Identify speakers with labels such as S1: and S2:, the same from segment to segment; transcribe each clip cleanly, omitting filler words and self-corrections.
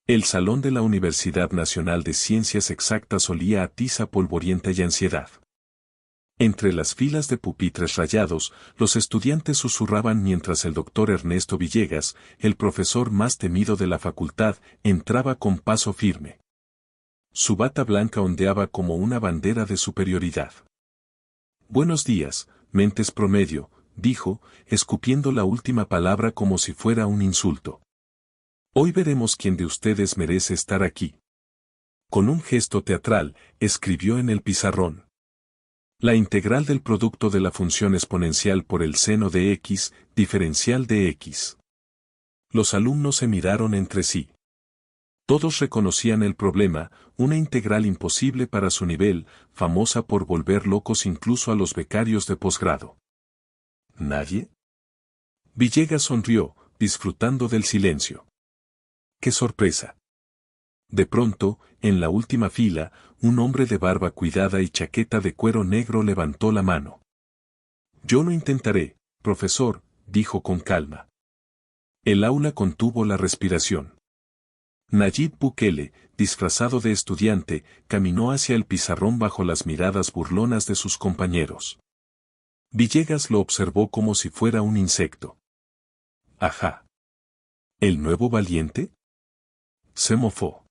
S1: El salón de la Universidad Nacional de Ciencias Exactas olía a tiza polvorienta y ansiedad. Entre las filas de pupitres rayados, los estudiantes susurraban mientras el doctor Ernesto Villegas, el profesor más temido de la facultad, entraba con paso firme. Su bata blanca ondeaba como una bandera de superioridad. «Buenos días, mentes promedio», dijo, escupiendo la última palabra como si fuera un insulto. «Hoy veremos quién de ustedes merece estar aquí». Con un gesto teatral, escribió en el pizarrón: la integral del producto de la función exponencial por el seno de x, diferencial de x. Los alumnos se miraron entre sí. Todos reconocían el problema, una integral imposible para su nivel, famosa por volver locos incluso a los becarios de posgrado. ¿Nadie? Villegas sonrió, disfrutando del silencio. ¡Qué sorpresa! De pronto, en la última fila, un hombre de barba cuidada y chaqueta de cuero negro levantó la mano. «Yo lo intentaré, profesor», dijo con calma. El aula contuvo la respiración. Nayib Bukele, disfrazado de estudiante, caminó hacia el pizarrón bajo las miradas burlonas de sus compañeros. Villegas lo observó como si fuera un insecto. «Ajá. ¿El nuevo valiente?», se mofó.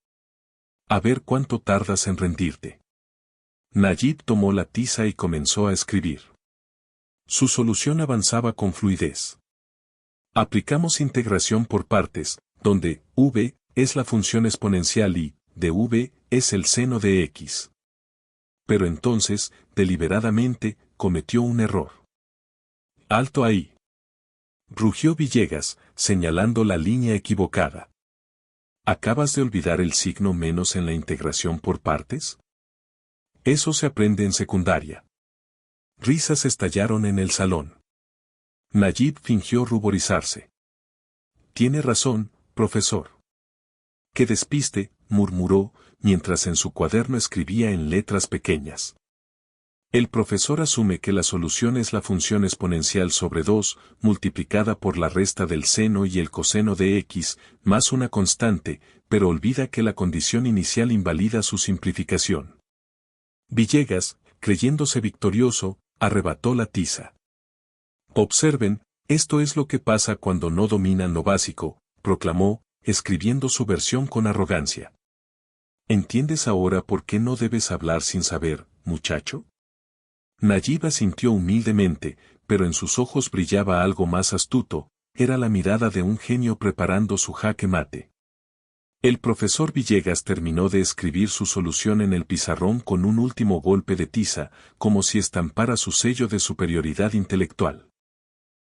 S1: «A ver cuánto tardas en rendirte». Nayib tomó la tiza y comenzó a escribir. Su solución avanzaba con fluidez. Aplicamos integración por partes, donde v es la función exponencial y dv es el seno de x. Pero entonces, deliberadamente, cometió un error. «Alto ahí», rugió Villegas, señalando la línea equivocada. ¿Acabas de olvidar el signo menos en la integración por partes? Eso se aprende en secundaria. Risas estallaron en el salón. Nayib fingió ruborizarse. «Tiene razón, profesor». «Qué despiste», murmuró, mientras en su cuaderno escribía en letras pequeñas. El profesor asume que la solución es la función exponencial sobre 2, multiplicada por la resta del seno y el coseno de x, más una constante, pero olvida que la condición inicial invalida su simplificación. Villegas, creyéndose victorioso, arrebató la tiza. «Observen, esto es lo que pasa cuando no dominan lo básico», proclamó, escribiendo su versión con arrogancia. «¿Entiendes ahora por qué no debes hablar sin saber, muchacho?». Nayib asintió humildemente, pero en sus ojos brillaba algo más astuto, era la mirada de un genio preparando su jaque mate. El profesor Villegas terminó de escribir su solución en el pizarrón con un último golpe de tiza, como si estampara su sello de superioridad intelectual.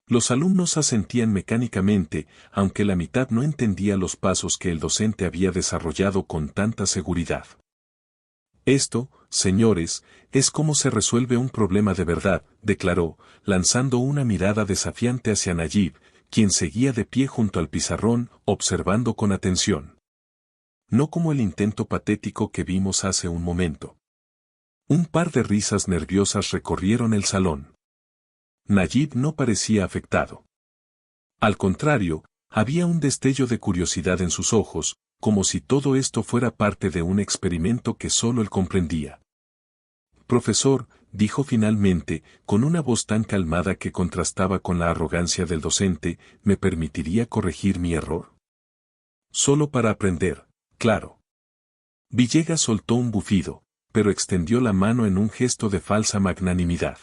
S1: Los alumnos asentían mecánicamente, aunque la mitad no entendía los pasos que el docente había desarrollado con tanta seguridad. «Esto, señores, es cómo se resuelve un problema de verdad», declaró, lanzando una mirada desafiante hacia Nayib, quien seguía de pie junto al pizarrón, observando con atención. No como el intento patético que vimos hace un momento. Un par de risas nerviosas recorrieron el salón. Nayib no parecía afectado. Al contrario, había un destello de curiosidad en sus ojos, como si todo esto fuera parte de un experimento que solo él comprendía. «Profesor», dijo finalmente, con una voz tan calmada que contrastaba con la arrogancia del docente, «¿me permitiría corregir mi error?». «Solo para aprender, claro». Villegas soltó un bufido, pero extendió la mano en un gesto de falsa magnanimidad.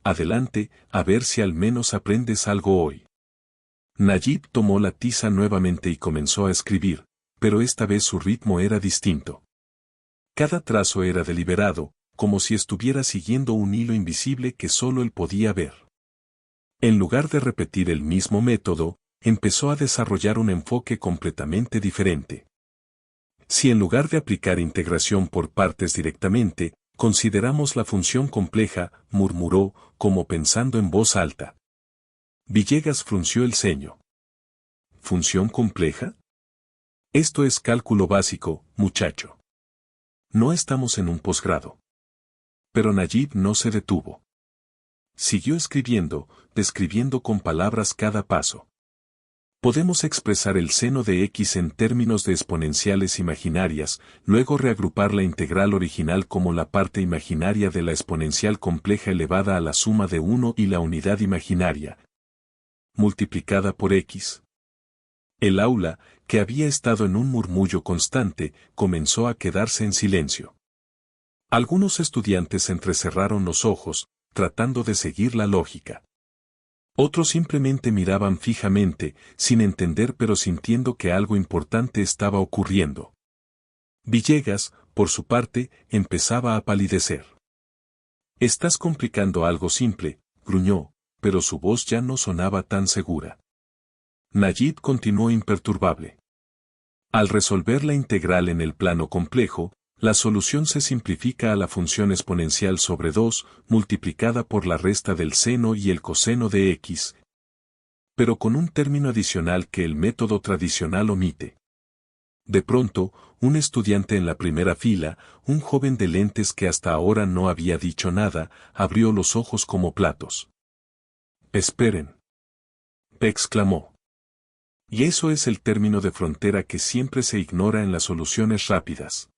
S1: «Adelante, a ver si al menos aprendes algo hoy». Nayib tomó la tiza nuevamente y comenzó a escribir, pero esta vez su ritmo era distinto. Cada trazo era deliberado, como si estuviera siguiendo un hilo invisible que solo él podía ver. En lugar de repetir el mismo método, empezó a desarrollar un enfoque completamente diferente. Si en lugar de aplicar integración por partes directamente, consideramos la función compleja, murmuró, como pensando en voz alta. Villegas frunció el ceño. ¿Función compleja? Esto es cálculo básico, muchacho. No estamos en un posgrado. Pero Nayib no se detuvo. Siguió escribiendo, describiendo con palabras cada paso. Podemos expresar el seno de x en términos de exponenciales imaginarias, luego reagrupar la integral original como la parte imaginaria de la exponencial compleja elevada a la suma de 1 y la unidad imaginaria, multiplicada por x. El aula, que había estado en un murmullo constante, comenzó a quedarse en silencio. Algunos estudiantes entrecerraron los ojos, tratando de seguir la lógica. Otros simplemente miraban fijamente, sin entender pero sintiendo que algo importante estaba ocurriendo. Villegas, por su parte, empezaba a palidecer. «Estás complicando algo simple», gruñó, pero su voz ya no sonaba tan segura. Nayib continuó imperturbable. Al resolver la integral en el plano complejo, la solución se simplifica a la función exponencial sobre 2, multiplicada por la resta del seno y el coseno de x, pero con un término adicional que el método tradicional omite. De pronto, un estudiante en la primera fila, un joven de lentes que hasta ahora no había dicho nada, abrió los ojos como platos. «Esperen», exclamó. Y eso es el término de frontera que siempre se ignora en las soluciones rápidas.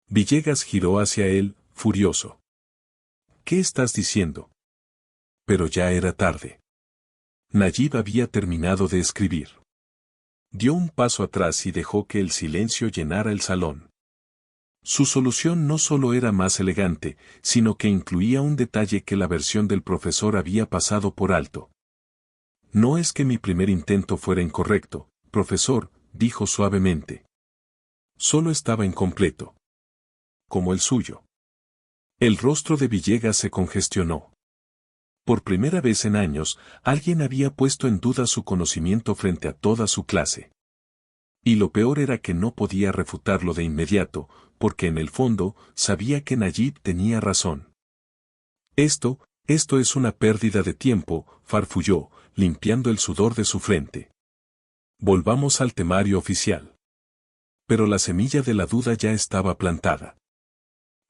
S1: Villegas giró hacia él, furioso. «¿Qué estás diciendo?» Pero ya era tarde. Nayib había terminado de escribir. Dio un paso atrás y dejó que el silencio llenara el salón. Su solución no solo era más elegante, sino que incluía un detalle que la versión del profesor había pasado por alto. «No es que mi primer intento fuera incorrecto, profesor», dijo suavemente. «Solo estaba incompleto. Como el suyo». El rostro de Villegas se congestionó. Por primera vez en años, alguien había puesto en duda su conocimiento frente a toda su clase. Y lo peor era que no podía refutarlo de inmediato, porque en el fondo, sabía que Nayib tenía razón. Esto es una pérdida de tiempo», farfulló, limpiando el sudor de su frente. «Volvamos al temario oficial». Pero la semilla de la duda ya estaba plantada.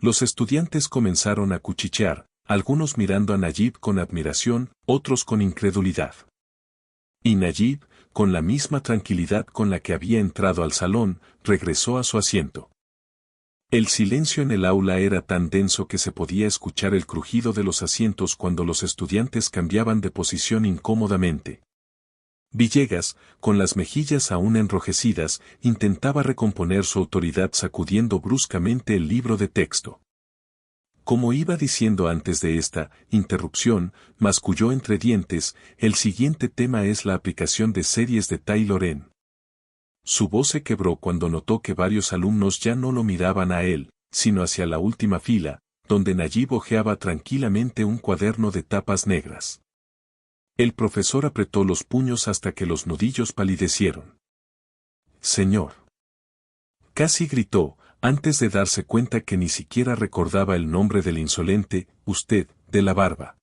S1: Los estudiantes comenzaron a cuchichear, algunos mirando a Nayib con admiración, otros con incredulidad. Y Nayib, con la misma tranquilidad con la que había entrado al salón, regresó a su asiento. El silencio en el aula era tan denso que se podía escuchar el crujido de los asientos cuando los estudiantes cambiaban de posición incómodamente. Villegas, con las mejillas aún enrojecidas, intentaba recomponer su autoridad sacudiendo bruscamente el libro de texto. Como iba diciendo antes de esta interrupción, masculló entre dientes, el siguiente tema es la aplicación de series de Taylor-en. Su voz se quebró cuando notó que varios alumnos ya no lo miraban a él, sino hacia la última fila, donde Nayib hojeaba tranquilamente un cuaderno de tapas negras. El profesor apretó los puños hasta que los nudillos palidecieron. «Señor», casi gritó, antes de darse cuenta que ni siquiera recordaba el nombre del insolente, «usted, de la barba.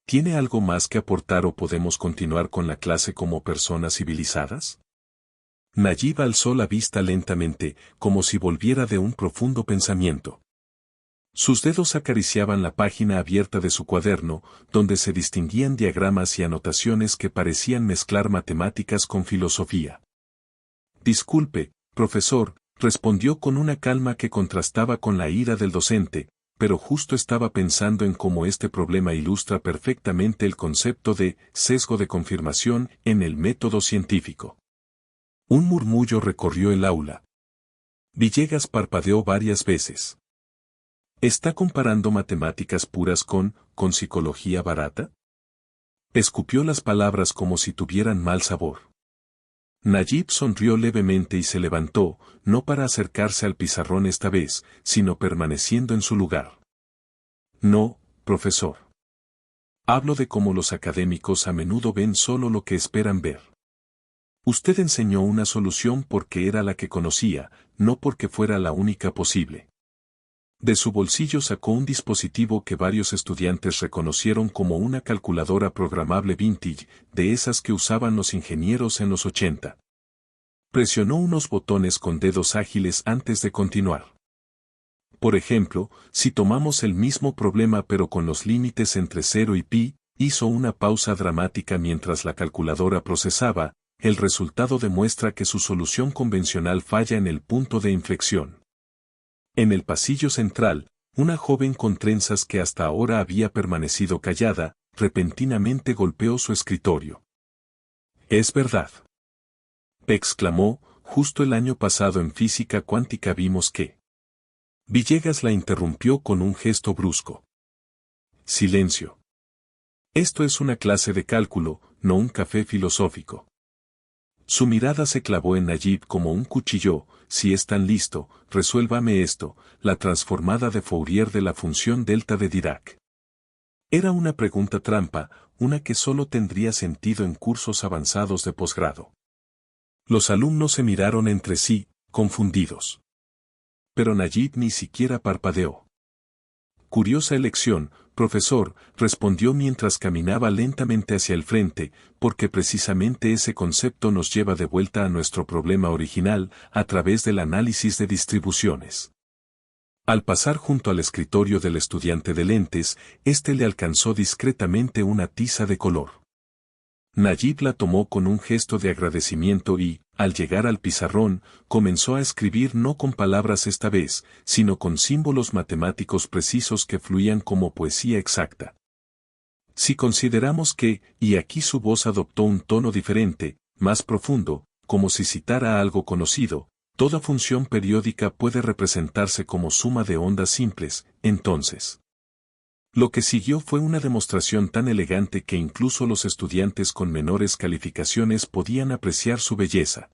S1: ¿Tiene algo más que aportar o podemos continuar con la clase como personas civilizadas?» Nayib alzó la vista lentamente, como si volviera de un profundo pensamiento. Sus dedos acariciaban la página abierta de su cuaderno, donde se distinguían diagramas y anotaciones que parecían mezclar matemáticas con filosofía. «Disculpe, profesor», respondió con una calma que contrastaba con la ira del docente, pero justo estaba pensando en cómo este problema ilustra perfectamente el concepto de sesgo de confirmación en el método científico. Un murmullo recorrió el aula. Villegas parpadeó varias veces. ¿Está comparando matemáticas puras con psicología barata? Escupió las palabras como si tuvieran mal sabor. Nayib sonrió levemente y se levantó, no para acercarse al pizarrón esta vez, sino permaneciendo en su lugar. «No, profesor. Hablo de cómo los académicos a menudo ven solo lo que esperan ver. Usted enseñó una solución porque era la que conocía, no porque fuera la única posible». De su bolsillo sacó un dispositivo que varios estudiantes reconocieron como una calculadora programable vintage, de esas que usaban los ingenieros en los 80. Presionó unos botones con dedos ágiles antes de continuar. Por ejemplo, si tomamos el mismo problema pero con los límites entre 0 y pi, hizo una pausa dramática mientras la calculadora procesaba, el resultado demuestra que su solución convencional falla en el punto de inflexión. En el pasillo central, una joven con trenzas que hasta ahora había permanecido callada, repentinamente golpeó su escritorio. «Es verdad», exclamó, «justo el año pasado en física cuántica vimos que». Villegas la interrumpió con un gesto brusco. «Silencio. Esto es una clase de cálculo, no un café filosófico». Su mirada se clavó en Nayib como un cuchillo. «Si es tan listo, resuélvame esto, la transformada de Fourier de la función delta de Dirac». Era una pregunta trampa, una que solo tendría sentido en cursos avanzados de posgrado. Los alumnos se miraron entre sí, confundidos. Pero Nayib ni siquiera parpadeó. «Curiosa elección, profesor», respondió mientras caminaba lentamente hacia el frente, «porque precisamente ese concepto nos lleva de vuelta a nuestro problema original, a través del análisis de distribuciones». Al pasar junto al escritorio del estudiante de lentes, éste le alcanzó discretamente una tiza de color. Nayib la tomó con un gesto de agradecimiento y, al llegar al pizarrón, comenzó a escribir no con palabras esta vez, sino con símbolos matemáticos precisos que fluían como poesía exacta. Si consideramos que, y aquí su voz adoptó un tono diferente, más profundo, como si citara algo conocido, toda función periódica puede representarse como suma de ondas simples, entonces. Lo que siguió fue una demostración tan elegante que incluso los estudiantes con menores calificaciones podían apreciar su belleza.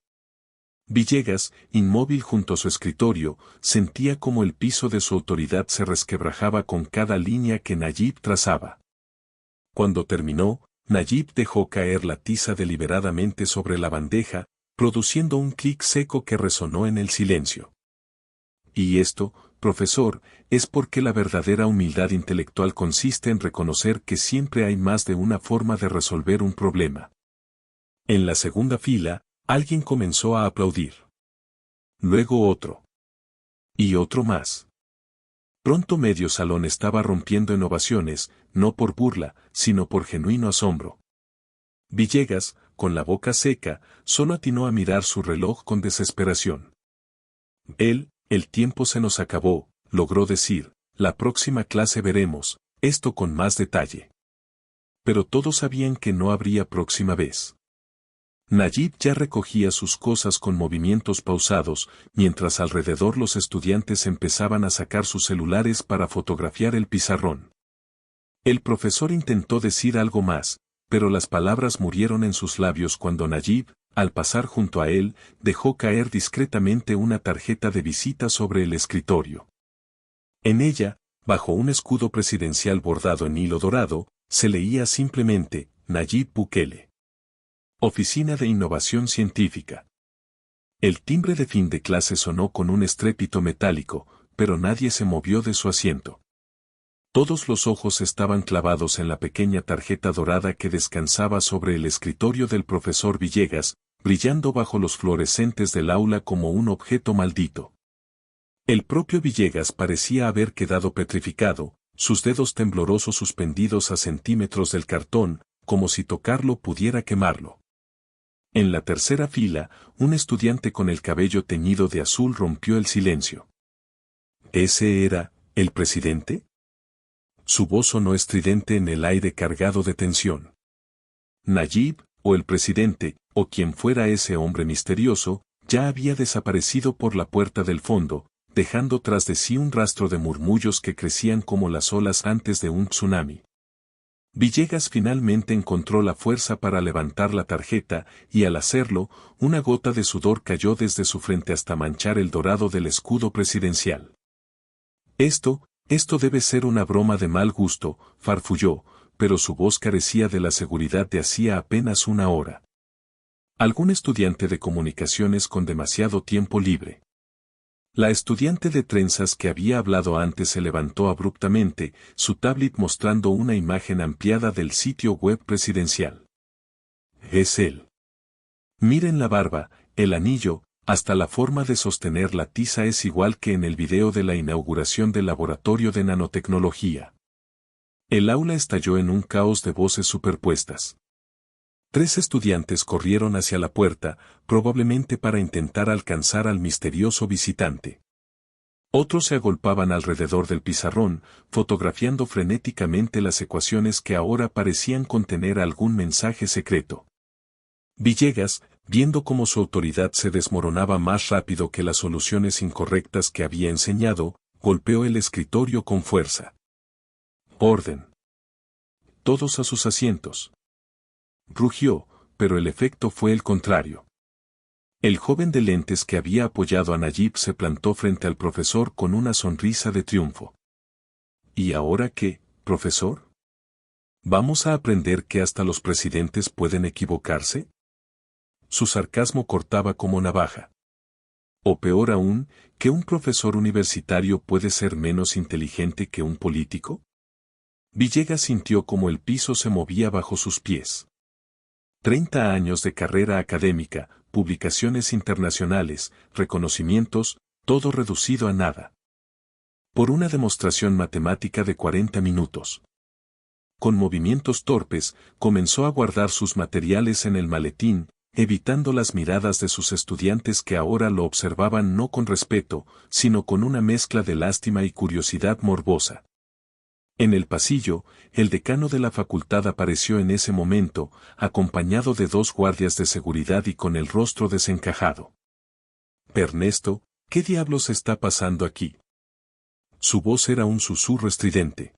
S1: Villegas, inmóvil junto a su escritorio, sentía como el piso de su autoridad se resquebrajaba con cada línea que Nayib trazaba. Cuando terminó, Nayib dejó caer la tiza deliberadamente sobre la bandeja, produciendo un clic seco que resonó en el silencio. «Y esto, profesor, es porque la verdadera humildad intelectual consiste en reconocer que siempre hay más de una forma de resolver un problema». En la segunda fila, alguien comenzó a aplaudir. Luego otro. Y otro más. Pronto medio salón estaba rompiendo en ovaciones, no por burla, sino por genuino asombro. Villegas, con la boca seca, solo atinó a mirar su reloj con desesperación. El tiempo se nos acabó, logró decir, la próxima clase veremos, esto con más detalle. Pero todos sabían que no habría próxima vez. Nayib ya recogía sus cosas con movimientos pausados, mientras alrededor los estudiantes empezaban a sacar sus celulares para fotografiar el pizarrón. El profesor intentó decir algo más, pero las palabras murieron en sus labios cuando Nayib, al pasar junto a él, dejó caer discretamente una tarjeta de visita sobre el escritorio. En ella, bajo un escudo presidencial bordado en hilo dorado, se leía simplemente, Nayib Bukele. Oficina de Innovación Científica. El timbre de fin de clase sonó con un estrépito metálico, pero nadie se movió de su asiento. Todos los ojos estaban clavados en la pequeña tarjeta dorada que descansaba sobre el escritorio del profesor Villegas, brillando bajo los fluorescentes del aula como un objeto maldito. El propio Villegas parecía haber quedado petrificado, sus dedos temblorosos suspendidos a centímetros del cartón, como si tocarlo pudiera quemarlo. En la tercera fila, un estudiante con el cabello teñido de azul rompió el silencio. ¿Ese era el presidente? Su voz sonó estridente en el aire cargado de tensión. Nayib, o el presidente, o quien fuera ese hombre misterioso, ya había desaparecido por la puerta del fondo, dejando tras de sí un rastro de murmullos que crecían como las olas antes de un tsunami. Villegas finalmente encontró la fuerza para levantar la tarjeta, y al hacerlo, una gota de sudor cayó desde su frente hasta manchar el dorado del escudo presidencial. Esto debe ser una broma de mal gusto, farfulló, pero su voz carecía de la seguridad de hacía apenas una hora. Algún estudiante de comunicaciones con demasiado tiempo libre. La estudiante de trenzas que había hablado antes se levantó abruptamente, su tablet mostrando una imagen ampliada del sitio web presidencial. Es él. Miren la barba, el anillo, hasta la forma de sostener la tiza es igual que en el video de la inauguración del laboratorio de nanotecnología. El aula estalló en un caos de voces superpuestas. 3 estudiantes corrieron hacia la puerta, probablemente para intentar alcanzar al misterioso visitante. Otros se agolpaban alrededor del pizarrón, fotografiando frenéticamente las ecuaciones que ahora parecían contener algún mensaje secreto. Villegas, viendo cómo su autoridad se desmoronaba más rápido que las soluciones incorrectas que había enseñado, golpeó el escritorio con fuerza. Orden. Todos a sus asientos. Rugió, pero el efecto fue el contrario. El joven de lentes que había apoyado a Nayib se plantó frente al profesor con una sonrisa de triunfo. ¿Y ahora qué, profesor? ¿Vamos a aprender que hasta los presidentes pueden equivocarse? Su sarcasmo cortaba como navaja. O peor aún, ¿que un profesor universitario puede ser menos inteligente que un político? Villegas sintió como el piso se movía bajo sus pies. 30 años de carrera académica, publicaciones internacionales, reconocimientos, todo reducido a nada. Por una demostración matemática de 40 minutos. Con movimientos torpes, comenzó a guardar sus materiales en el maletín, evitando las miradas de sus estudiantes que ahora lo observaban no con respeto, sino con una mezcla de lástima y curiosidad morbosa. En el pasillo, el decano de la facultad apareció en ese momento, acompañado de 2 guardias de seguridad y con el rostro desencajado. «Ernesto, ¿qué diablos está pasando aquí?» Su voz era un susurro estridente.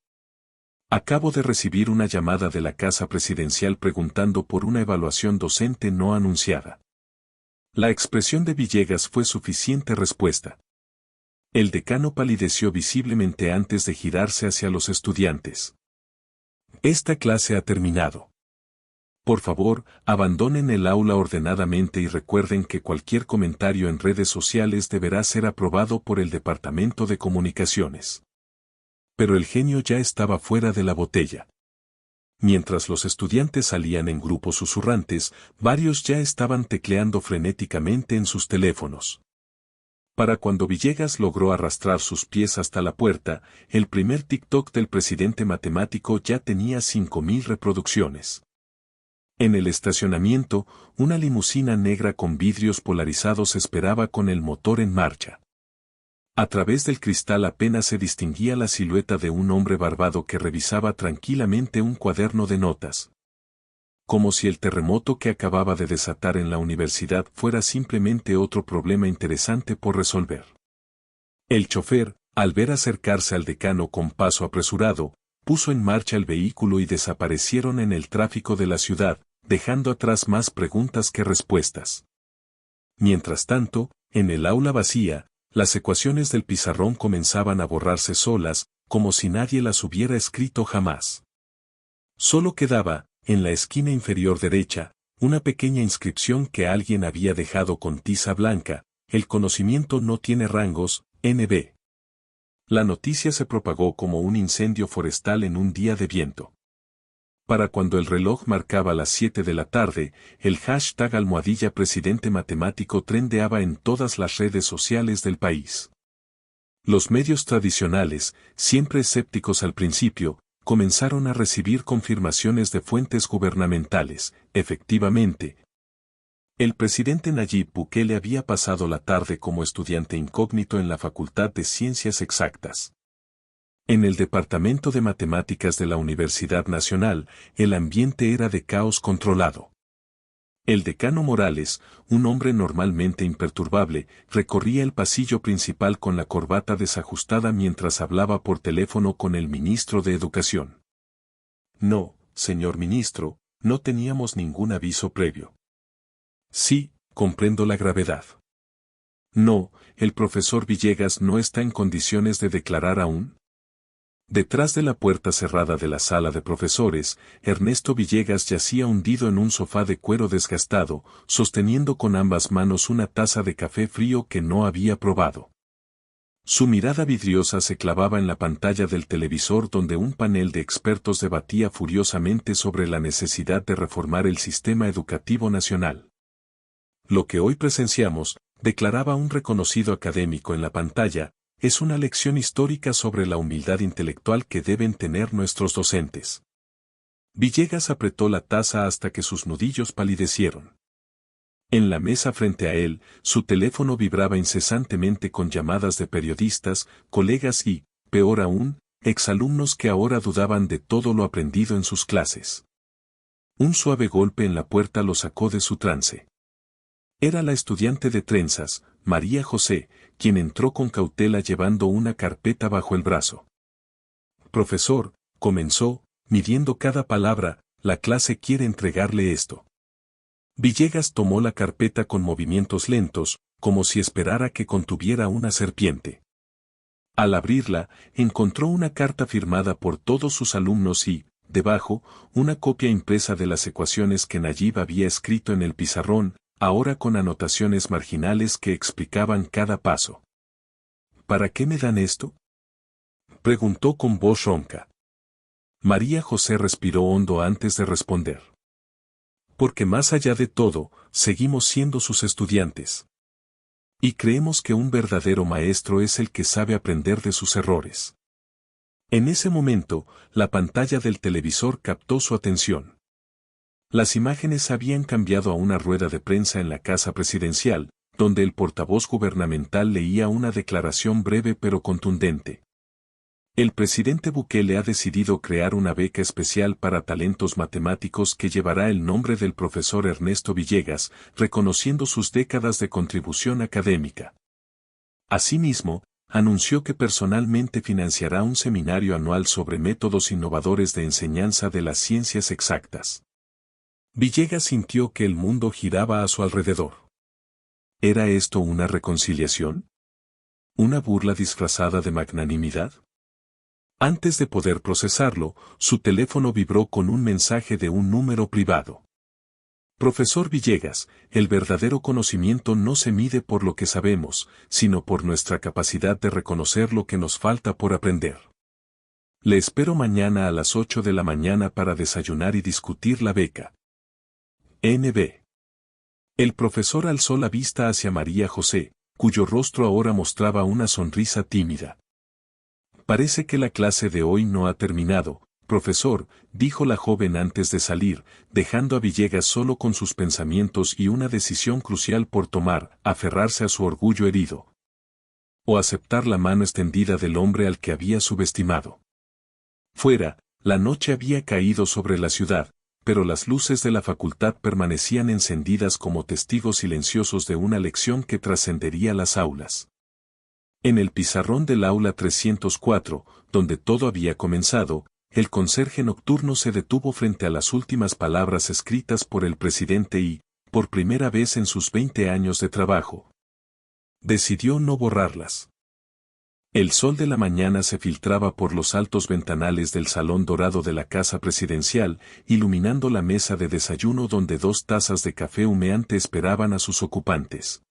S1: «Acabo de recibir una llamada de la Casa Presidencial preguntando por una evaluación docente no anunciada». La expresión de Villegas fue suficiente respuesta. El decano palideció visiblemente antes de girarse hacia los estudiantes. «Esta clase ha terminado. Por favor, abandonen el aula ordenadamente y recuerden que cualquier comentario en redes sociales deberá ser aprobado por el Departamento de Comunicaciones». Pero el genio ya estaba fuera de la botella. Mientras los estudiantes salían en grupos susurrantes, varios ya estaban tecleando frenéticamente en sus teléfonos. Para cuando Villegas logró arrastrar sus pies hasta la puerta, el primer TikTok del presidente matemático ya tenía 5.000 reproducciones. En el estacionamiento, una limusina negra con vidrios polarizados esperaba con el motor en marcha. A través del cristal apenas se distinguía la silueta de un hombre barbado que revisaba tranquilamente un cuaderno de notas. Como si el terremoto que acababa de desatar en la universidad fuera simplemente otro problema interesante por resolver. El chofer, al ver acercarse al decano con paso apresurado, puso en marcha el vehículo y desaparecieron en el tráfico de la ciudad, dejando atrás más preguntas que respuestas. Mientras tanto, en el aula vacía, las ecuaciones del pizarrón comenzaban a borrarse solas, como si nadie las hubiera escrito jamás. Solo quedaba, en la esquina inferior derecha, una pequeña inscripción que alguien había dejado con tiza blanca: «El conocimiento no tiene rangos, NB». La noticia se propagó como un incendio forestal en un día de viento. Para cuando el reloj marcaba las 7 de la tarde, el hashtag #presidente matemático trendeaba en todas las redes sociales del país. Los medios tradicionales, siempre escépticos al principio, comenzaron a recibir confirmaciones de fuentes gubernamentales. Efectivamente, el presidente Nayib Bukele había pasado la tarde como estudiante incógnito en la Facultad de Ciencias Exactas. En el Departamento de Matemáticas de la Universidad Nacional, el ambiente era de caos controlado. El decano Morales, un hombre normalmente imperturbable, recorría el pasillo principal con la corbata desajustada mientras hablaba por teléfono con el ministro de Educación. «No, señor ministro, no teníamos ningún aviso previo». «Sí, comprendo la gravedad». «No, el profesor Villegas no está en condiciones de declarar aún». Detrás de la puerta cerrada de la sala de profesores, Ernesto Villegas yacía hundido en un sofá de cuero desgastado, sosteniendo con ambas manos una taza de café frío que no había probado. Su mirada vidriosa se clavaba en la pantalla del televisor donde un panel de expertos debatía furiosamente sobre la necesidad de reformar el sistema educativo nacional. «Lo que hoy presenciamos», declaraba un reconocido académico en la pantalla, «es una lección histórica sobre la humildad intelectual que deben tener nuestros docentes. Villegas apretó la taza hasta que sus nudillos palidecieron. En la mesa frente a él, su teléfono vibraba incesantemente con llamadas de periodistas, colegas y, peor aún, exalumnos que ahora dudaban de todo lo aprendido en sus clases. Un suave golpe en la puerta lo sacó de su trance. Era la estudiante de trenzas, María José, quien entró con cautela llevando una carpeta bajo el brazo. Profesor, comenzó, midiendo cada palabra, la clase quiere entregarle esto. Villegas tomó la carpeta con movimientos lentos, como si esperara que contuviera una serpiente. Al abrirla, encontró una carta firmada por todos sus alumnos y, debajo, una copia impresa de las ecuaciones que Nayib había escrito en el pizarrón, ahora con anotaciones marginales que explicaban cada paso. ¿Para qué me dan esto?, preguntó con voz ronca. María José respiró hondo antes de responder. Porque más allá de todo, seguimos siendo sus estudiantes. Y creemos que un verdadero maestro es el que sabe aprender de sus errores. En ese momento, la pantalla del televisor captó su atención. Las imágenes habían cambiado a una rueda de prensa en la casa presidencial, donde el portavoz gubernamental leía una declaración breve pero contundente. El presidente Bukele ha decidido crear una beca especial para talentos matemáticos que llevará el nombre del profesor Ernesto Villegas, reconociendo sus décadas de contribución académica. Asimismo, anunció que personalmente financiará un seminario anual sobre métodos innovadores de enseñanza de las ciencias exactas. Villegas sintió que el mundo giraba a su alrededor. ¿Era esto una reconciliación? ¿Una burla disfrazada de magnanimidad? Antes de poder procesarlo, su teléfono vibró con un mensaje de un número privado. Profesor Villegas, el verdadero conocimiento no se mide por lo que sabemos, sino por nuestra capacidad de reconocer lo que nos falta por aprender. Le espero mañana a las 8 de la mañana para desayunar y discutir la beca. N.B. El profesor alzó la vista hacia María José, cuyo rostro ahora mostraba una sonrisa tímida. Parece que la clase de hoy no ha terminado, profesor, dijo la joven antes de salir, dejando a Villegas solo con sus pensamientos y una decisión crucial por tomar, aferrarse a su orgullo herido. O aceptar la mano extendida del hombre al que había subestimado. Fuera, la noche había caído sobre la ciudad, pero las luces de la facultad permanecían encendidas como testigos silenciosos de una lección que trascendería las aulas. En el pizarrón del aula 304, donde todo había comenzado, el conserje nocturno se detuvo frente a las últimas palabras escritas por el presidente y, por primera vez en sus 20 años de trabajo, decidió no borrarlas. El sol de la mañana se filtraba por los altos ventanales del salón dorado de la casa presidencial, iluminando la mesa de desayuno donde 2 tazas de café humeante esperaban a sus ocupantes.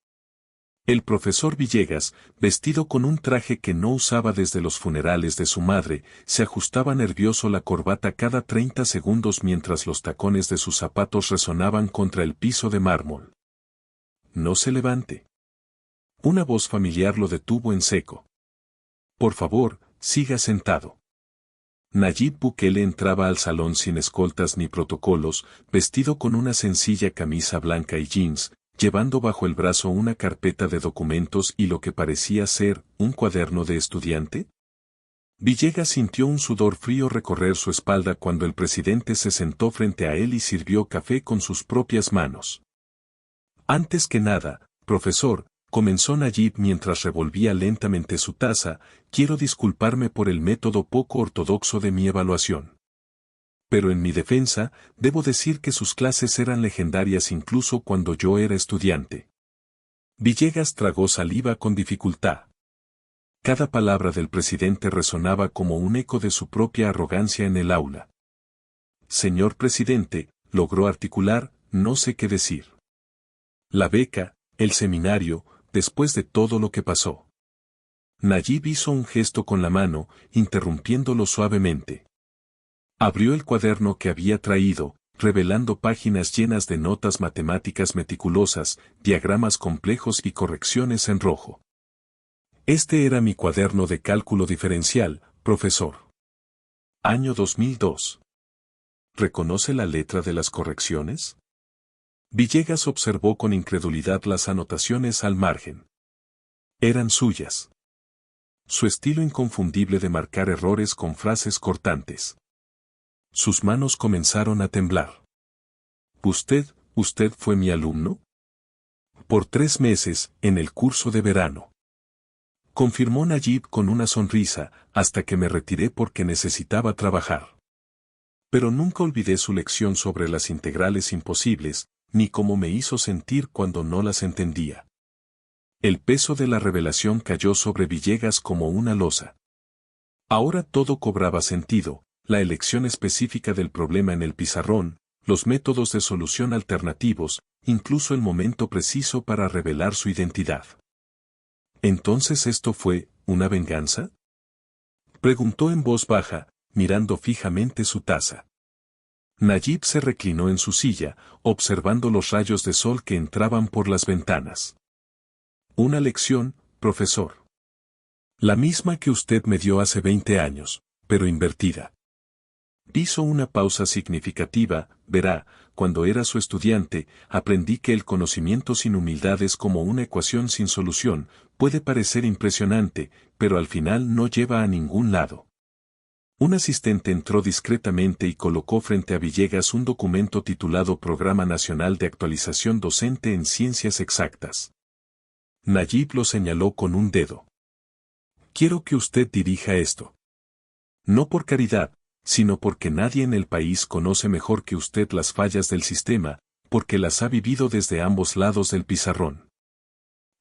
S1: El profesor Villegas, vestido con un traje que no usaba desde los funerales de su madre, se ajustaba nervioso la corbata cada 30 segundos mientras los tacones de sus zapatos resonaban contra el piso de mármol. No se levante. Una voz familiar lo detuvo en seco. Por favor, siga sentado. Nayib Bukele entraba al salón sin escoltas ni protocolos, vestido con una sencilla camisa blanca y jeans, llevando bajo el brazo una carpeta de documentos y lo que parecía ser un cuaderno de estudiante. Villegas sintió un sudor frío recorrer su espalda cuando el presidente se sentó frente a él y sirvió café con sus propias manos. Antes que nada, profesor, comenzó Nayib mientras revolvía lentamente su taza, quiero disculparme por el método poco ortodoxo de mi evaluación. Pero en mi defensa, debo decir que sus clases eran legendarias incluso cuando yo era estudiante. Villegas tragó saliva con dificultad. Cada palabra del presidente resonaba como un eco de su propia arrogancia en el aula. Señor presidente, logró articular, no sé qué decir. La beca, el seminario, después de todo lo que pasó. Nayib hizo un gesto con la mano, interrumpiéndolo suavemente. Abrió el cuaderno que había traído, revelando páginas llenas de notas matemáticas meticulosas, diagramas complejos y correcciones en rojo. Este era mi cuaderno de cálculo diferencial, profesor. Año 2002. ¿reconoce la letra de las correcciones? Villegas observó con incredulidad las anotaciones al margen. Eran suyas. Su estilo inconfundible de marcar errores con frases cortantes. Sus manos comenzaron a temblar. ¿Usted fue mi alumno? Por 3 meses, en el curso de verano. Confirmó Nayib con una sonrisa, hasta que me retiré porque necesitaba trabajar. Pero nunca olvidé su lección sobre las integrales imposibles, ni cómo me hizo sentir cuando no las entendía. El peso de la revelación cayó sobre Villegas como una losa. Ahora todo cobraba sentido, la elección específica del problema en el pizarrón, los métodos de solución alternativos, incluso el momento preciso para revelar su identidad. ¿Entonces esto fue una venganza? Preguntó en voz baja, mirando fijamente su taza. Nayib se reclinó en su silla, observando los rayos de sol que entraban por las ventanas. Una lección, profesor. La misma que usted me dio hace 20 años, pero invertida. Hizo una pausa significativa, verá, cuando era su estudiante, aprendí que el conocimiento sin humildad es como una ecuación sin solución, puede parecer impresionante, pero al final no lleva a ningún lado. Un asistente entró discretamente y colocó frente a Villegas un documento titulado Programa Nacional de Actualización Docente en Ciencias Exactas. Nayib lo señaló con un dedo. Quiero que usted dirija esto. No por caridad, sino porque nadie en el país conoce mejor que usted las fallas del sistema, porque las ha vivido desde ambos lados del pizarrón.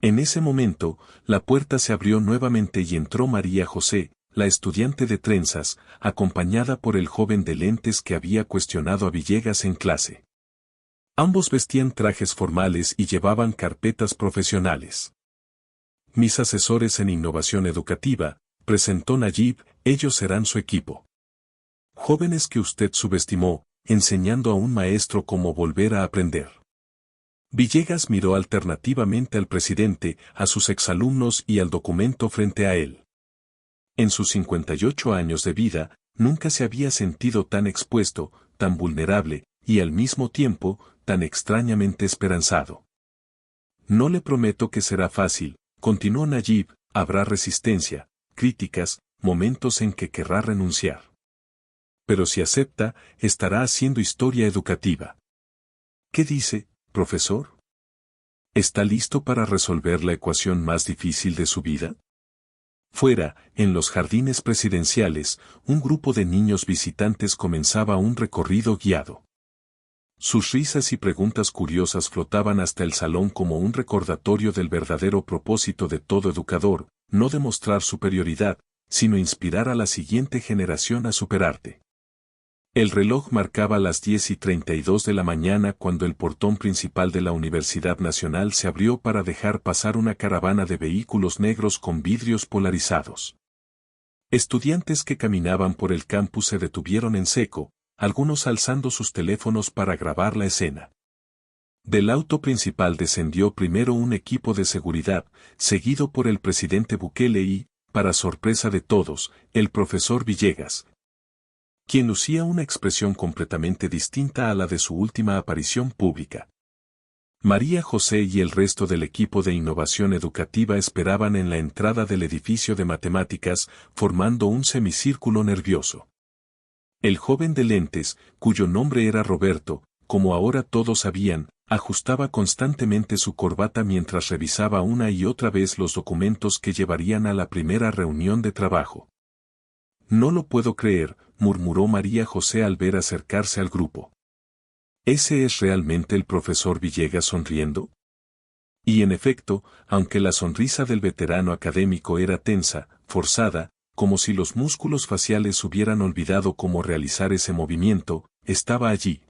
S1: En ese momento, la puerta se abrió nuevamente y entró María José, la estudiante de trenzas, acompañada por el joven de lentes que había cuestionado a Villegas en clase. Ambos vestían trajes formales y llevaban carpetas profesionales. Mis asesores en innovación educativa, presentó Nayib, ellos serán su equipo. Jóvenes que usted subestimó, enseñando a un maestro cómo volver a aprender. Villegas miró alternativamente al presidente, a sus exalumnos y al documento frente a él. En sus 58 años de vida, nunca se había sentido tan expuesto, tan vulnerable, y al mismo tiempo, tan extrañamente esperanzado. No le prometo que será fácil, continuó Nayib, habrá resistencia, críticas, momentos en que querrá renunciar. Pero si acepta, estará haciendo historia educativa. ¿Qué dice, profesor? ¿Está listo para resolver la ecuación más difícil de su vida? Fuera, en los jardines presidenciales, un grupo de niños visitantes comenzaba un recorrido guiado. Sus risas y preguntas curiosas flotaban hasta el salón como un recordatorio del verdadero propósito de todo educador, no demostrar superioridad, sino inspirar a la siguiente generación a superarte. El reloj marcaba las 10:32 de la mañana cuando el portón principal de la Universidad Nacional se abrió para dejar pasar una caravana de vehículos negros con vidrios polarizados. Estudiantes que caminaban por el campus se detuvieron en seco, algunos alzando sus teléfonos para grabar la escena. Del auto principal descendió primero un equipo de seguridad, seguido por el presidente Bukele y, para sorpresa de todos, el profesor Villegas, quien lucía una expresión completamente distinta a la de su última aparición pública. María José y el resto del equipo de innovación educativa esperaban en la entrada del edificio de matemáticas, formando un semicírculo nervioso. El joven de lentes, cuyo nombre era Roberto, como ahora todos sabían, ajustaba constantemente su corbata mientras revisaba una y otra vez los documentos que llevarían a la primera reunión de trabajo. No lo puedo creer, murmuró María José al ver acercarse al grupo. ¿Ese es realmente el profesor Villegas sonriendo? Y en efecto, aunque la sonrisa del veterano académico era tensa, forzada, como si los músculos faciales hubieran olvidado cómo realizar ese movimiento, estaba allí.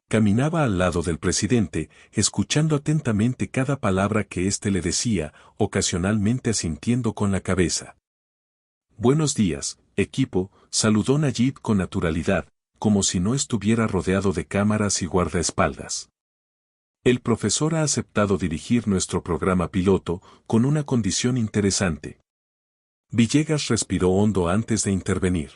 S1: Caminaba al lado del presidente, escuchando atentamente cada palabra que éste le decía, ocasionalmente asintiendo con la cabeza. Buenos días, equipo, saludó Nayib con naturalidad, como si no estuviera rodeado de cámaras y guardaespaldas. El profesor ha aceptado dirigir nuestro programa piloto, con una condición interesante. Villegas respiró hondo antes de intervenir.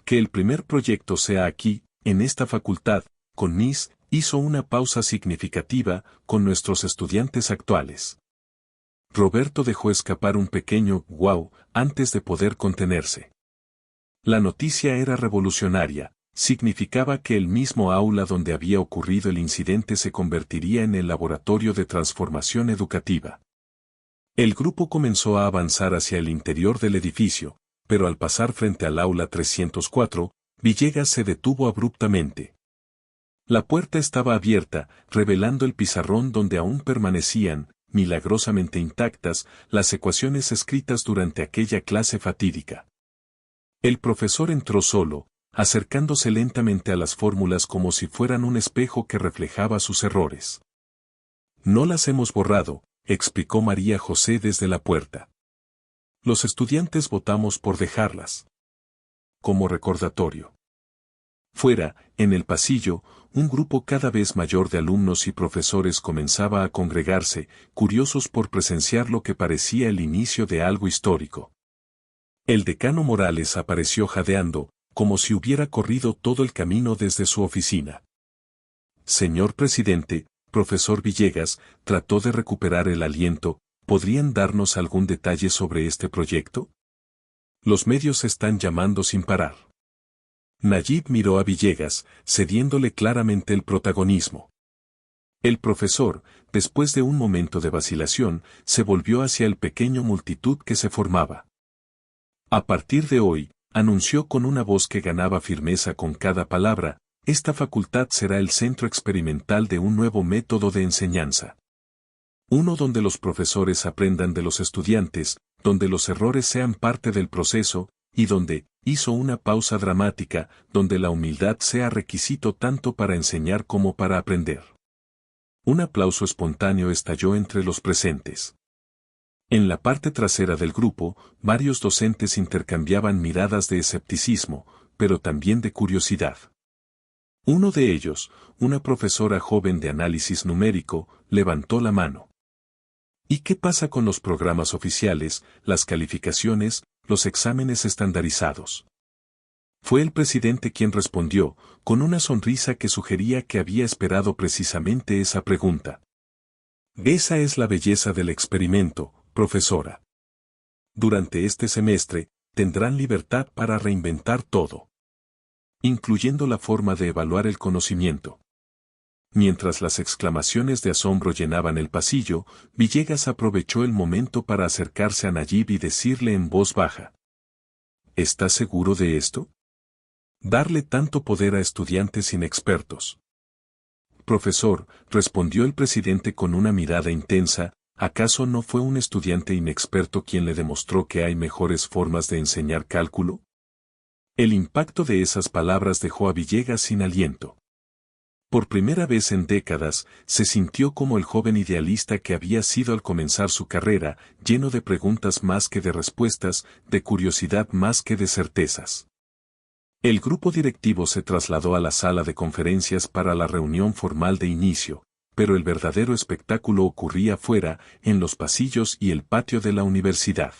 S1: Que el primer proyecto sea aquí, en esta facultad, con Miss, hizo una pausa significativa con nuestros estudiantes actuales. Roberto dejó escapar un pequeño «wow» antes de poder contenerse. La noticia era revolucionaria, significaba que el mismo aula donde había ocurrido el incidente se convertiría en el laboratorio de transformación educativa. El grupo comenzó a avanzar hacia el interior del edificio, pero al pasar frente al aula 304, Villegas se detuvo abruptamente. La puerta estaba abierta, revelando el pizarrón donde aún permanecían, milagrosamente intactas, las ecuaciones escritas durante aquella clase fatídica. El profesor entró solo, acercándose lentamente a las fórmulas como si fueran un espejo que reflejaba sus errores. «No las hemos borrado», explicó María José desde la puerta. «Los estudiantes votamos por dejarlas. Como recordatorio». Fuera, en el pasillo, un grupo cada vez mayor de alumnos y profesores comenzaba a congregarse, curiosos por presenciar lo que parecía el inicio de algo histórico. El decano Morales apareció jadeando, como si hubiera corrido todo el camino desde su oficina. «Señor presidente», profesor Villegas, trató de recuperar el aliento, ¿podrían darnos algún detalle sobre este proyecto? Los medios están llamando sin parar. Nayib miró a Villegas, cediéndole claramente el protagonismo. El profesor, después de un momento de vacilación, se volvió hacia el pequeño multitud que se formaba. «A partir de hoy», anunció con una voz que ganaba firmeza con cada palabra, «esta facultad será el centro experimental de un nuevo método de enseñanza. Uno donde los profesores aprendan de los estudiantes, donde los errores sean parte del proceso, y donde», hizo una pausa dramática, «donde la humildad sea requisito tanto para enseñar como para aprender». Un aplauso espontáneo estalló entre los presentes. En la parte trasera del grupo, varios docentes intercambiaban miradas de escepticismo, pero también de curiosidad. Uno de ellos, una profesora joven de análisis numérico, levantó la mano. «¿Y qué pasa con los programas oficiales, las calificaciones, los exámenes estandarizados?» Fue el presidente quien respondió, con una sonrisa que sugería que había esperado precisamente esa pregunta. «Esa es la belleza del experimento, profesora. Durante este semestre, tendrán libertad para reinventar todo, incluyendo la forma de evaluar el conocimiento». Mientras las exclamaciones de asombro llenaban el pasillo, Villegas aprovechó el momento para acercarse a Nayib y decirle en voz baja: «¿Estás seguro de esto? Darle tanto poder a estudiantes inexpertos». «Profesor», respondió el presidente con una mirada intensa, ¿acaso no fue un estudiante inexperto quien le demostró que hay mejores formas de enseñar cálculo? El impacto de esas palabras dejó a Villegas sin aliento. Por primera vez en décadas, se sintió como el joven idealista que había sido al comenzar su carrera, lleno de preguntas más que de respuestas, de curiosidad más que de certezas. El grupo directivo se trasladó a la sala de conferencias para la reunión formal de inicio, pero el verdadero espectáculo ocurría fuera, en los pasillos y el patio de la universidad.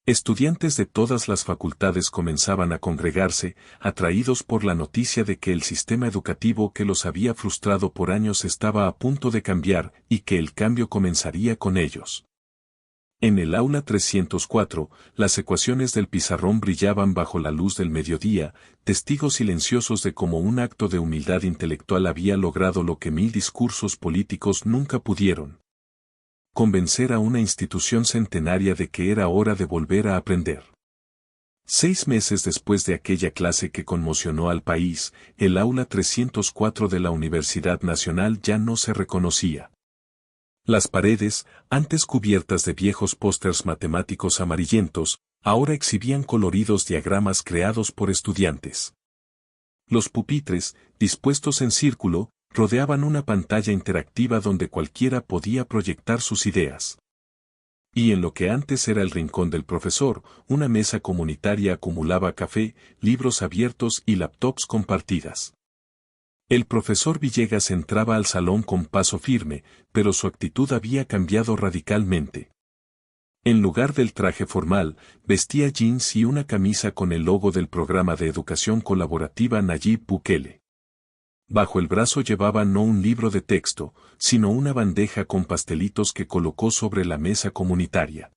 S1: Estudiantes de todas las facultades comenzaban a congregarse, atraídos por la noticia de que el sistema educativo que los había frustrado por años estaba a punto de cambiar y que el cambio comenzaría con ellos. En el aula 304, las ecuaciones del pizarrón brillaban bajo la luz del mediodía, testigos silenciosos de cómo un acto de humildad intelectual había logrado lo que 1000 discursos políticos nunca pudieron: convencer a una institución centenaria de que era hora de volver a aprender. 6 meses después de aquella clase que conmocionó al país, el aula 304 de la Universidad Nacional ya no se reconocía. Las paredes, antes cubiertas de viejos pósters matemáticos amarillentos, ahora exhibían coloridos diagramas creados por estudiantes. Los pupitres, dispuestos en círculo, rodeaban una pantalla interactiva donde cualquiera podía proyectar sus ideas. Y en lo que antes era el rincón del profesor, una mesa comunitaria acumulaba café, libros abiertos y laptops compartidas. El profesor Villegas entraba al salón con paso firme, pero su actitud había cambiado radicalmente. En lugar del traje formal, vestía jeans y una camisa con el logo del programa de educación colaborativa Nayib Bukele. Bajo el brazo llevaba no un libro de texto, sino una bandeja con pastelitos que colocó sobre la mesa comunitaria.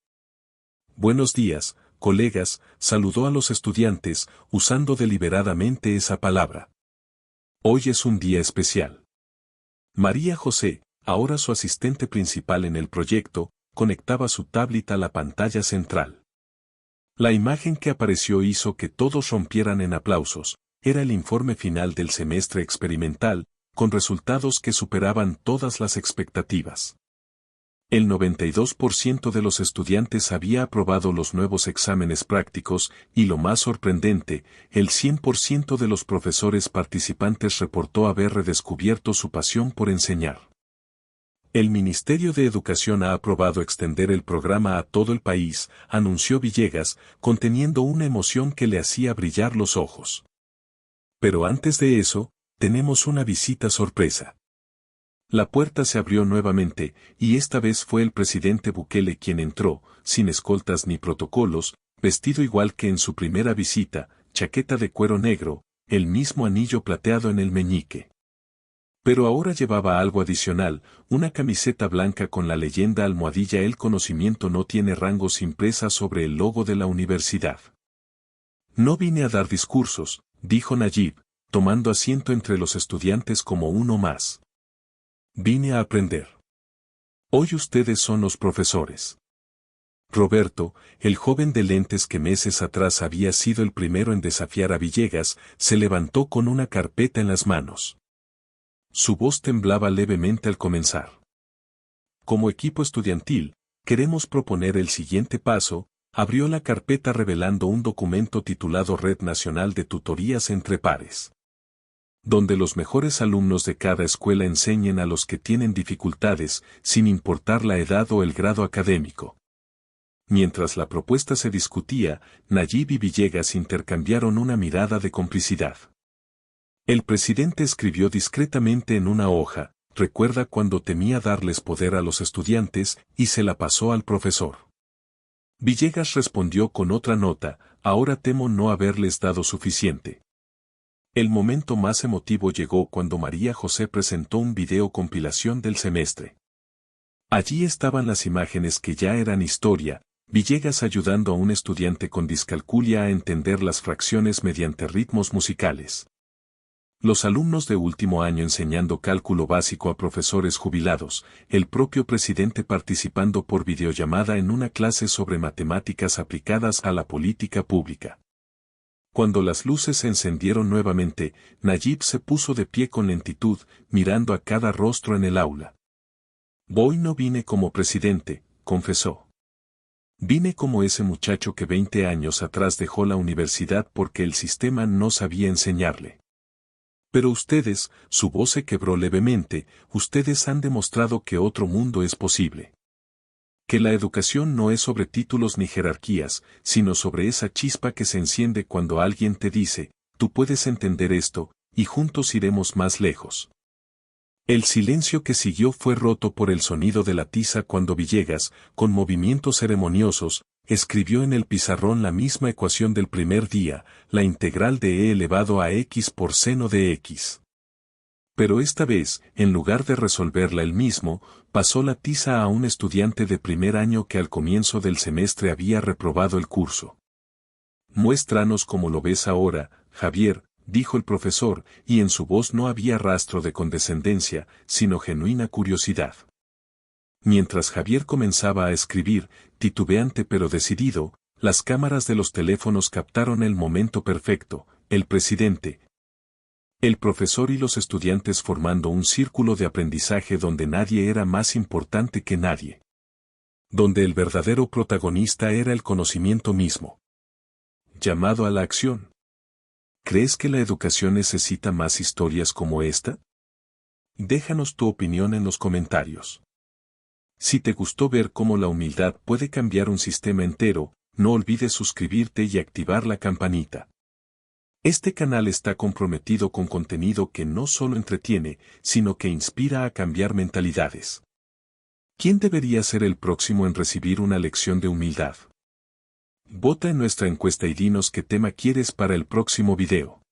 S1: Buenos días, colegas, saludó a los estudiantes, usando deliberadamente esa palabra. Hoy es un día especial. María José, ahora su asistente principal en el proyecto, conectaba su tablet a la pantalla central. La imagen que apareció hizo que todos rompieran en aplausos. Era el informe final del semestre experimental, con resultados que superaban todas las expectativas. El 92% de los estudiantes había aprobado los nuevos exámenes prácticos y lo más sorprendente, el 100% de los profesores participantes reportó haber redescubierto su pasión por enseñar. El Ministerio de Educación ha aprobado extender el programa a todo el país, anunció Villegas, conteniendo una emoción que le hacía brillar los ojos. Pero antes de eso, tenemos una visita sorpresa. La puerta se abrió nuevamente, y esta vez fue el presidente Bukele quien entró, sin escoltas ni protocolos, vestido igual que en su primera visita, chaqueta de cuero negro, el mismo anillo plateado en el meñique. Pero ahora llevaba algo adicional, una camiseta blanca con la leyenda almohadilla "El conocimiento no tiene rangos" impresa sobre el logo de la universidad. No vine a dar discursos, dijo Nayib, tomando asiento entre los estudiantes como uno más. Vine a aprender. Hoy ustedes son los profesores. Roberto, el joven de lentes que meses atrás había sido el primero en desafiar a Villegas, se levantó con una carpeta en las manos. Su voz temblaba levemente al comenzar. Como equipo estudiantil, queremos proponer el siguiente paso. Abrió la carpeta revelando un documento titulado Red Nacional de Tutorías entre Pares, donde los mejores alumnos de cada escuela enseñen a los que tienen dificultades, sin importar la edad o el grado académico. Mientras la propuesta se discutía, Nayib y Villegas intercambiaron una mirada de complicidad. El presidente escribió discretamente en una hoja: "Recuerda cuando temía darles poder a los estudiantes", y se la pasó al profesor. Villegas respondió con otra nota: "Ahora temo no haberles dado suficiente". El momento más emotivo llegó cuando María José presentó un video compilación del semestre. Allí estaban las imágenes que ya eran historia: Villegas ayudando a un estudiante con discalculia a entender las fracciones mediante ritmos musicales. Los alumnos de último año enseñando cálculo básico a profesores jubilados, el propio presidente participando por videollamada en una clase sobre matemáticas aplicadas a la política pública. Cuando las luces se encendieron nuevamente, Nayib se puso de pie con lentitud, mirando a cada rostro en el aula. Hoy no vine como presidente, confesó. Vine como ese muchacho que 20 años atrás dejó la universidad porque el sistema no sabía enseñarle. Pero ustedes, su voz se quebró levemente, ustedes han demostrado que otro mundo es posible. Que la educación no es sobre títulos ni jerarquías, sino sobre esa chispa que se enciende cuando alguien te dice: "Tú puedes entender esto, y juntos iremos más lejos". El silencio que siguió fue roto por el sonido de la tiza cuando Villegas, con movimientos ceremoniosos, escribió en el pizarrón la misma ecuación del primer día: la integral de e elevado a x por seno de x. Pero esta vez, en lugar de resolverla él mismo, pasó la tiza a un estudiante de primer año que al comienzo del semestre había reprobado el curso. Muéstranos cómo lo ves ahora, Javier, dijo el profesor, y en su voz no había rastro de condescendencia, sino genuina curiosidad. Mientras Javier comenzaba a escribir, titubeante pero decidido, las cámaras de los teléfonos captaron el momento perfecto: el presidente, el profesor y los estudiantes formando un círculo de aprendizaje donde nadie era más importante que nadie. Donde el verdadero protagonista era el conocimiento mismo. Llamado a la acción. ¿Crees que la educación necesita más historias como esta? Déjanos tu opinión en los comentarios. Si te gustó ver cómo la humildad puede cambiar un sistema entero, no olvides suscribirte y activar la campanita. Este canal está comprometido con contenido que no solo entretiene, sino que inspira a cambiar mentalidades. ¿Quién debería ser el próximo en recibir una lección de humildad? Vota en nuestra encuesta y dinos qué tema quieres para el próximo video.